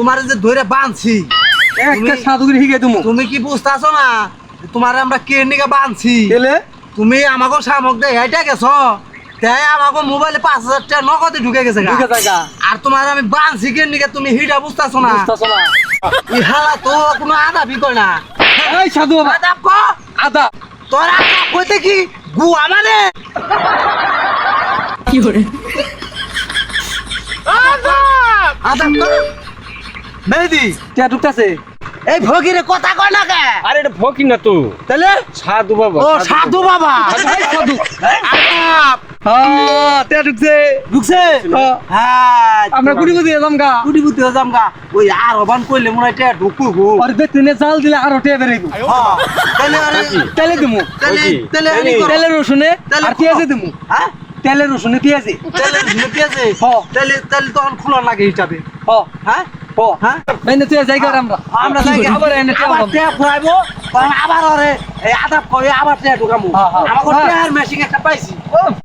তোমার যে ধরে বাঁধছি একটা সাধুগুরি হিগে তুমি তুমি কি বুঝতেছো না তোমার আমরা কে নিকে বাঁধছি এলে তুমি আমাকে সামক দেয় এটা গেছো তাই আমাকে মোবাইলে 5,000 টাকা নগদে ঢুকে গেছে গা। ঢুকে থাকা আর তোমার আমি বাঁধছি কে নিকে তুমি হিটা বুঝতেছো না বুঝতাছ না এই হালা তো কোনো আদা বিকয় না এই সাধু বাবা আদাব ক আদা তোর আদাব কইতে কি গুয়া মানে আদাব ক মেহেদি কে ঢুকতাছে এই ভগিরে কথা কয় না কে আরে এটা ফকির না তো তাহলে সাধু বাবা ও সাধু বাবা এই সাধু আদাব হ্যাঁ তে ঢুকছে ঢুকছে হ্যাঁ। হ্যাঁ আমরা গুড়ি গুড়ি যাম গা কুড়ি বুদ্ধি হয়ে যামগা ওই আর অবান করলে মনে হয় এটা ঢুকু গো আর বেতনে জাল দিলে আরো টে বেরাইবো হ্যাঁ তাহলে আরে তেলে দিমু তাহলে ওই কি? তাহলে আমি তাহলে- তেলে রসুনে তেলে আর পেঁয়াজে দিমু হ্যাঁ তেলে রসুনে পেঁয়াজে তাহলে ঝুলে পেঁয়াজে হ্যাঁ। তাহলে তাহলে তখন খোলা লাগে হিসাবে হ হ্যাঁ হ হ্যাঁ এনে তুই যাই কর আমরা আমরা যাই আবার এনে আবার ট্যাপ ফুরাইবো আবার আরে এই আদাব করে আবার ট্যাপ ঢুকামু হ্যাঁ, হ্যাঁ। আমাকে হ্যাঁ। ট্যাপ মেশিন একটা পাইছি